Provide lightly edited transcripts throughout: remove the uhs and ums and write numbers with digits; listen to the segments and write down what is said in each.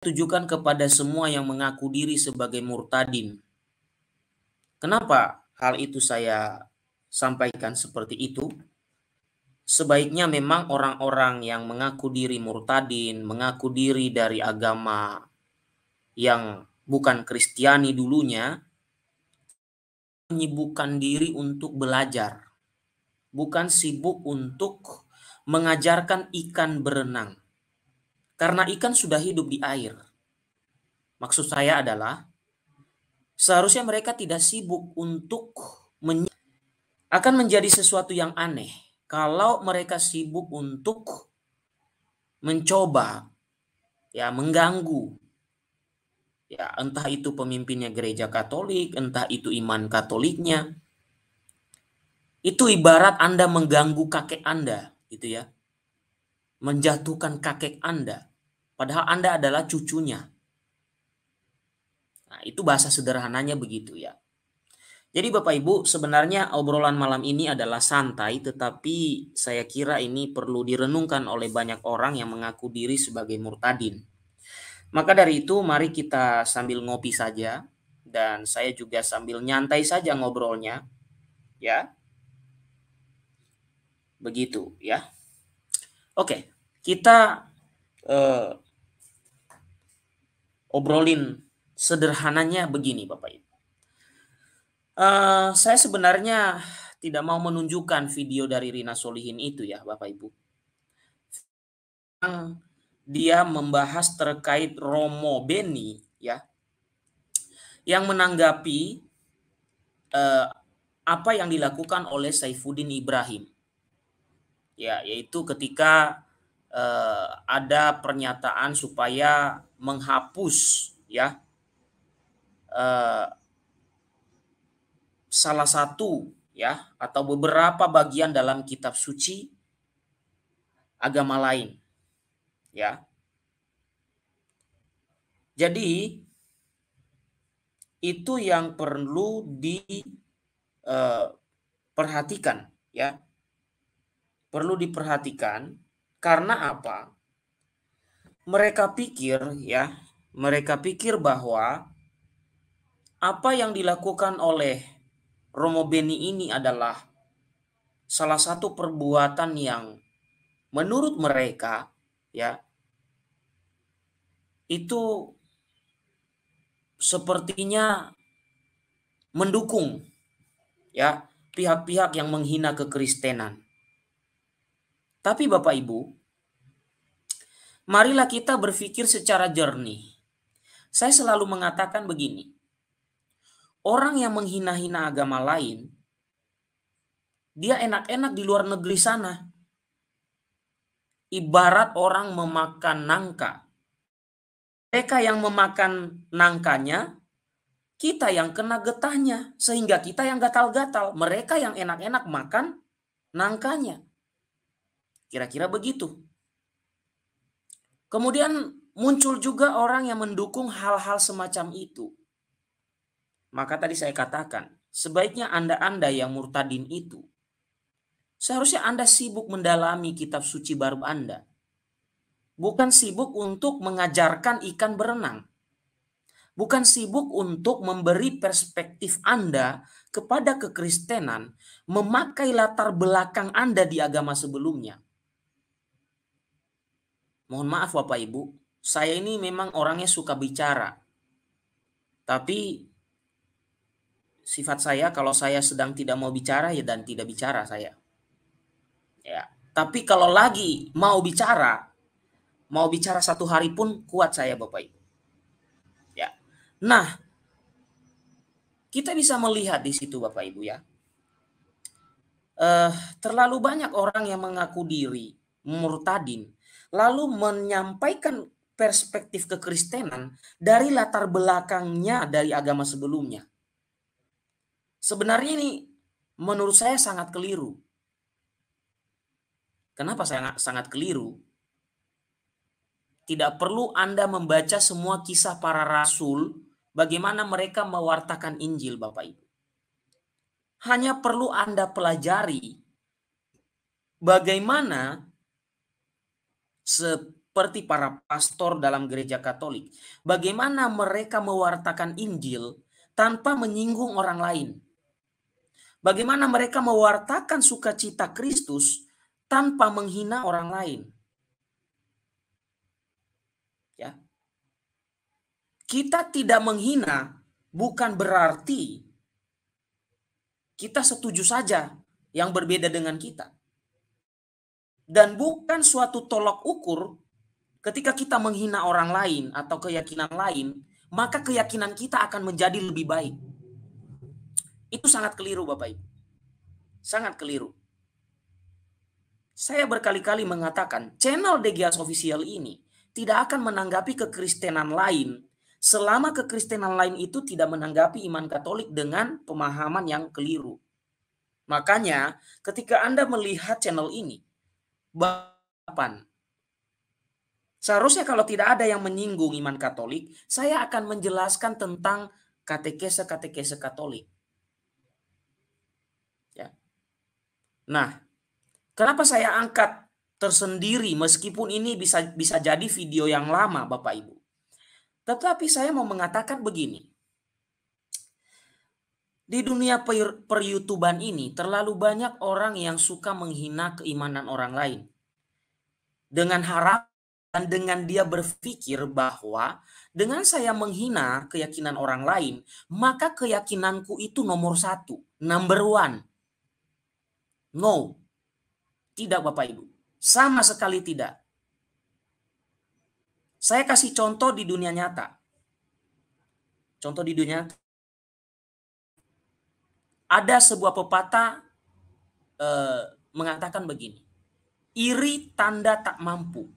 Tujukan kepada semua yang mengaku diri sebagai murtadin. Kenapa hal itu saya sampaikan seperti itu? Sebaiknya memang orang-orang yang mengaku diri murtadin, mengaku diri dari agama yang bukan Kristiani dulunya, menyibukkan diri untuk belajar, bukan sibuk untuk mengajarkan ikan berenang. Karena ikan sudah hidup di air. Maksud saya adalah seharusnya mereka tidak sibuk untuk akan menjadi sesuatu yang aneh kalau mereka sibuk untuk mencoba ya mengganggu ya entah itu pemimpinnya gereja Katolik, entah itu iman Katoliknya. Itu ibarat Anda mengganggu kakek Anda gitu ya. Menjatuhkan kakek Anda padahal Anda adalah cucunya. Nah, itu bahasa sederhananya begitu ya. Jadi Bapak Ibu, sebenarnya obrolan malam ini adalah santai, tetapi saya kira ini perlu direnungkan oleh banyak orang yang mengaku diri sebagai murtadin. Maka dari itu, mari kita sambil ngopi saja, dan saya juga sambil nyantai saja ngobrolnya, ya. Begitu, ya. Oke, kita obrolin sederhananya begini, Bapak Ibu. Saya sebenarnya tidak mau menunjukkan video dari Rina Solihin itu ya, Bapak Ibu. Dia membahas terkait Romo Beni ya, yang menanggapi apa yang dilakukan oleh Saifuddin Ibrahim. Ya, yaitu ketika ada pernyataan supaya menghapus ya salah satu ya atau beberapa bagian dalam kitab suci agama lain ya. Jadi itu yang perlu diperhatikan ya. Perlu diperhatikan karena apa? Mereka pikir bahwa apa yang dilakukan oleh Romo Beni ini adalah salah satu perbuatan yang menurut mereka ya itu sepertinya mendukung ya pihak-pihak yang menghina kekristenan. Tapi Bapak Ibu, marilah kita berpikir secara jernih. Saya selalu mengatakan begini, orang yang menghina-hina agama lain, dia enak-enak di luar negeri sana. Ibarat orang memakan nangka. Mereka yang memakan nangkanya, kita yang kena getahnya. Sehingga kita yang gatal-gatal. Mereka yang enak-enak makan nangkanya. Kira-kira begitu. Kemudian muncul juga orang yang mendukung hal-hal semacam itu. Maka tadi saya katakan, sebaiknya Anda yang murtadin itu, seharusnya Anda sibuk mendalami kitab suci baru Anda. Bukan sibuk untuk mengajarkan ikan berenang. Bukan sibuk untuk memberi perspektif Anda kepada kekristenan, memakai latar belakang Anda di agama sebelumnya. Mohon maaf Bapak Ibu, saya ini memang orangnya suka bicara. Tapi sifat saya kalau saya sedang tidak mau bicara ya dan tidak bicara saya. Ya, tapi kalau lagi mau bicara satu hari pun kuat saya Bapak Ibu. Ya. Nah, kita bisa melihat di situ Bapak Ibu ya. Terlalu banyak orang yang mengaku diri murtadin lalu menyampaikan perspektif kekristenan dari latar belakangnya dari agama sebelumnya. Sebenarnya ini menurut saya sangat keliru. Kenapa sangat keliru? Tidak perlu Anda membaca semua kisah para rasul bagaimana mereka mewartakan Injil Bapak Ibu. Hanya perlu Anda pelajari bagaimana seperti para pastor dalam gereja Katolik, bagaimana mereka mewartakan Injil tanpa menyinggung orang lain. Bagaimana mereka mewartakan sukacita Kristus tanpa menghina orang lain. Ya. Kita tidak menghina bukan berarti kita setuju saja yang berbeda dengan kita. Dan bukan suatu tolok ukur ketika kita menghina orang lain atau keyakinan lain, maka keyakinan kita akan menjadi lebih baik. Itu sangat keliru, Bapak Ibu. Sangat keliru. Saya berkali-kali mengatakan, channel DGS Official ini tidak akan menanggapi kekristenan lain selama kekristenan lain itu tidak menanggapi iman Katolik dengan pemahaman yang keliru. Makanya, ketika Anda melihat channel ini, seharusnya kalau tidak ada yang menyinggung iman Katolik, saya akan menjelaskan tentang katekese Katolik. Ya. Nah, kenapa saya angkat tersendiri meskipun ini bisa jadi video yang lama, Bapak Ibu. Tetapi saya mau mengatakan begini. Di dunia per-YouTuban ini terlalu banyak orang yang suka menghina keimanan orang lain. Dengan harapan dan dengan dia berpikir bahwa dengan saya menghina keyakinan orang lain, maka keyakinanku itu nomor 1, number 1. No, tidak Bapak Ibu. Sama sekali tidak. Saya kasih contoh di dunia nyata. Contoh di dunia nyata. Ada sebuah pepatah mengatakan begini. Iri tanda tak mampu.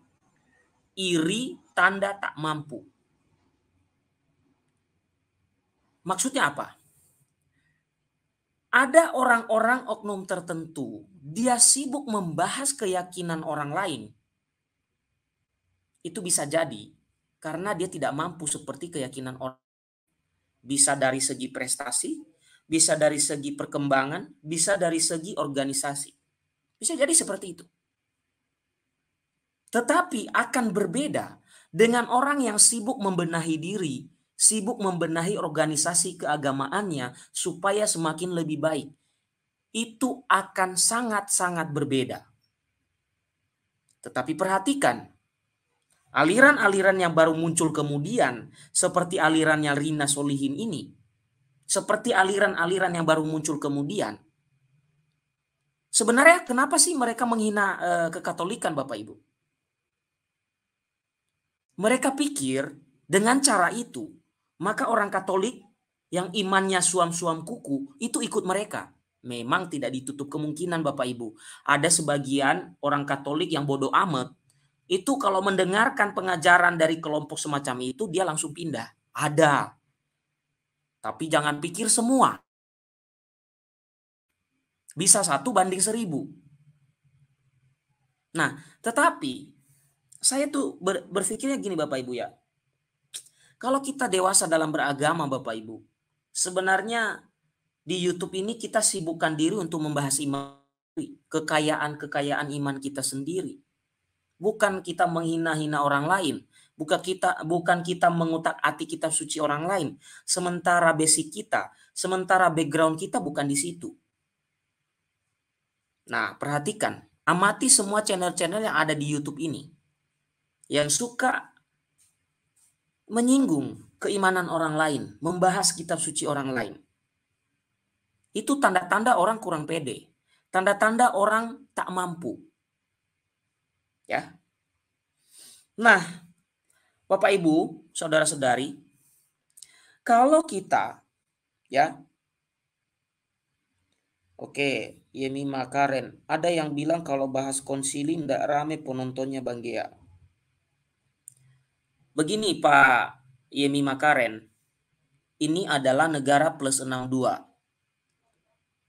Iri tanda tak mampu. Maksudnya apa? Ada orang-orang oknum tertentu, dia sibuk membahas keyakinan orang lain. Itu bisa jadi karena dia tidak mampu seperti keyakinan orang. Bisa dari segi prestasi, bisa dari segi perkembangan, bisa dari segi organisasi. Bisa jadi seperti itu. Tetapi akan berbeda dengan orang yang sibuk membenahi diri, sibuk membenahi organisasi keagamaannya supaya semakin lebih baik. Itu akan sangat-sangat berbeda. Tetapi perhatikan, aliran-aliran yang baru muncul kemudian, seperti alirannya Rina Solihin ini, seperti aliran-aliran yang baru muncul kemudian, sebenarnya kenapa sih mereka menghina kekatolikan, Bapak Ibu? Mereka pikir dengan cara itu, maka orang Katolik yang imannya suam-suam kuku itu ikut mereka. Memang tidak ditutup kemungkinan Bapak Ibu. Ada sebagian orang Katolik yang bodoh amat, itu kalau mendengarkan pengajaran dari kelompok semacam itu, dia langsung pindah. Ada. Tapi jangan pikir semua. Bisa 1:1000. Nah, tetapi saya tuh berpikirnya gini Bapak Ibu ya. Kalau kita dewasa dalam beragama Bapak Ibu, sebenarnya di YouTube ini kita sibukkan diri untuk membahas iman, kekayaan-kekayaan iman kita sendiri. Bukan kita menghina-hina orang lain, bukan kita mengutak-atik kitab suci orang lain. Sementara basic kita, sementara background kita bukan di situ. Nah, perhatikan, amati semua channel-channel yang ada di YouTube ini yang suka menyinggung keimanan orang lain, membahas kitab suci orang lain. Itu tanda-tanda orang kurang pede, tanda-tanda orang tak mampu. Ya. Nah, Bapak Ibu, saudara-saudari, kalau kita ya, oke, Yemi Makaren, ada yang bilang kalau bahas konsili ndak rame penontonnya Bang Gea. Begini Pak Yemi Makaren, ini adalah negara plus 62.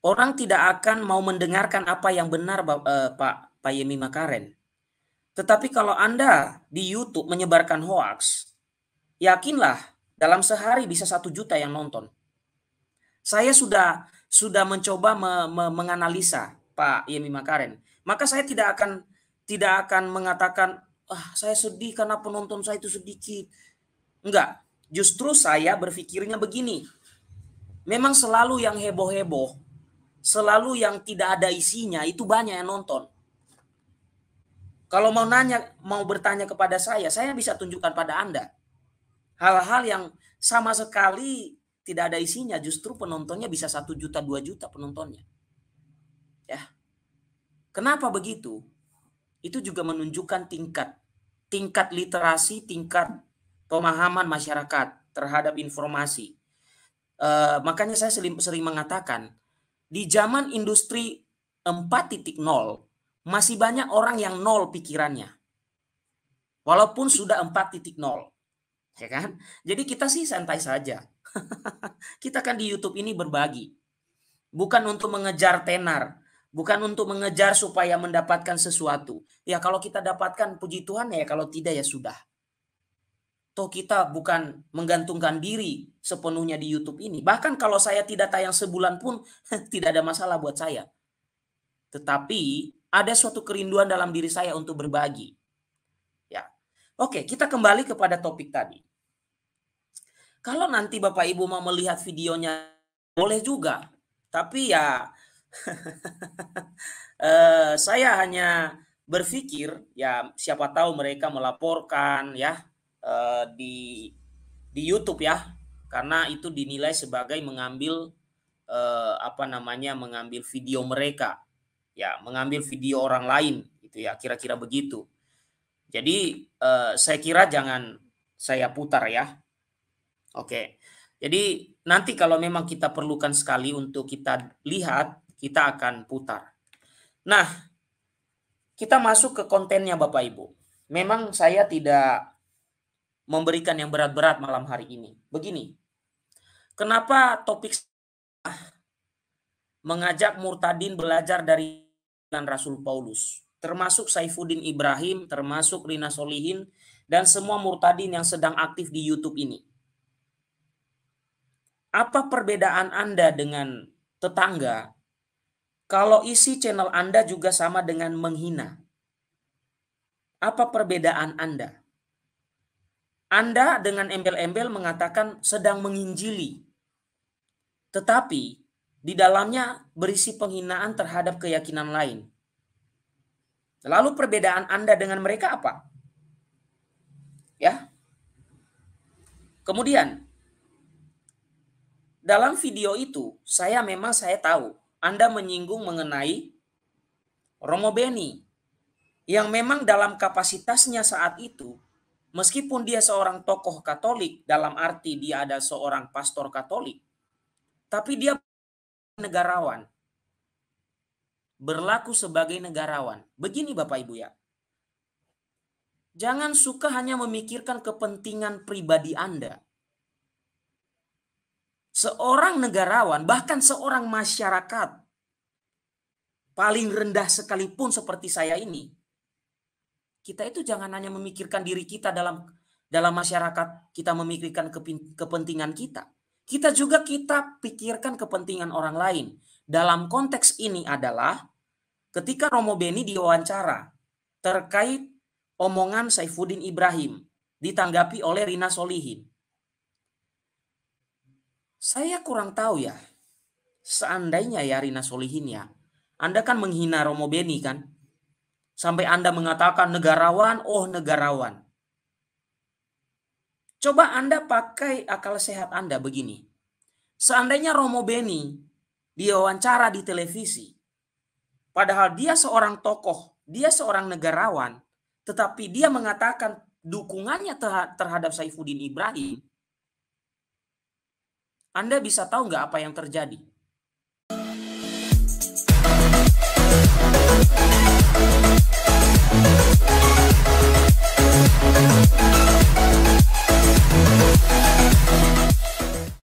Orang tidak akan mau mendengarkan apa yang benar Pak Yemi Makaren. Tetapi kalau Anda di YouTube menyebarkan hoaks, yakinlah dalam sehari bisa 1 juta yang nonton. Saya sudah mencoba menganalisa Pak Yemi Makaren. Maka saya tidak akan mengatakan saya sedih karena penonton saya itu sedikit. Enggak, justru saya berpikirnya begini. Memang selalu yang heboh-heboh, selalu yang tidak ada isinya itu banyak yang nonton. Kalau mau bertanya kepada saya bisa tunjukkan pada Anda hal-hal yang sama sekali tidak ada isinya, justru penontonnya bisa 1 juta, 2 juta penontonnya. Ya. Kenapa begitu? Itu juga menunjukkan tingkat literasi, tingkat pemahaman masyarakat terhadap informasi. Makanya saya sering mengatakan, di zaman industri 4.0 masih banyak orang yang nol pikirannya. Walaupun sudah 4.0. Ya kan? Jadi kita sih santai saja. Kita kan di YouTube ini berbagi. Bukan untuk mengejar tenar, bukan untuk mengejar supaya mendapatkan sesuatu. Ya kalau kita dapatkan puji Tuhan ya, kalau tidak ya sudah. Toh kita bukan menggantungkan diri sepenuhnya di YouTube ini. Bahkan kalau saya tidak tayang sebulan pun tidak ada masalah buat saya. Tetapi ada suatu kerinduan dalam diri saya untuk berbagi. Ya. Oke, kita kembali kepada topik tadi. Kalau nanti Bapak Ibu mau melihat videonya boleh juga. Tapi ya saya hanya berpikir ya siapa tahu mereka melaporkan ya di YouTube ya, karena itu dinilai sebagai mengambil mengambil video mereka, ya mengambil video orang lain gitu ya, kira-kira begitu. Jadi saya kira jangan saya putar ya. Oke. Jadi nanti kalau memang kita perlukan sekali untuk kita lihat, kita akan putar. Nah, kita masuk ke kontennya Bapak Ibu. Memang saya tidak memberikan yang berat-berat malam hari ini. Begini, kenapa topik mengajak murtadin belajar dari Rasul Paulus, termasuk Saifuddin Ibrahim, termasuk Rina Solihin, dan semua murtadin yang sedang aktif di YouTube ini. Apa perbedaan Anda dengan tetangga kalau isi channel Anda juga sama dengan menghina? Apa perbedaan Anda? Anda dengan embel-embel mengatakan sedang menginjili, tetapi di dalamnya berisi penghinaan terhadap keyakinan lain. Lalu perbedaan Anda dengan mereka apa? Ya. Kemudian dalam video itu saya tahu Anda menyinggung mengenai Romo Beni yang memang dalam kapasitasnya saat itu, meskipun dia seorang tokoh Katolik dalam arti dia ada seorang pastor Katolik, tapi dia negarawan. Berlaku sebagai negarawan. Begini Bapak Ibu ya. Jangan suka hanya memikirkan kepentingan pribadi Anda. Seorang negarawan, bahkan seorang masyarakat paling rendah sekalipun seperti saya ini, kita itu jangan hanya memikirkan diri kita dalam masyarakat, kita memikirkan kepentingan kita. Kita pikirkan kepentingan orang lain. Dalam konteks ini adalah ketika Romo Beni diwawancara terkait omongan Saifuddin Ibrahim ditanggapi oleh Rina Solihin. Saya kurang tahu ya, seandainya ya Rina Solihin ya, Anda kan menghina Romo Beni kan? Sampai Anda mengatakan negarawan, oh negarawan. Coba Anda pakai akal sehat Anda begini. Seandainya Romo Beni diwawancara di televisi, padahal dia seorang tokoh, dia seorang negarawan, tetapi dia mengatakan dukungannya terhadap Saifuddin Ibrahim, Anda bisa tahu nggak apa yang terjadi?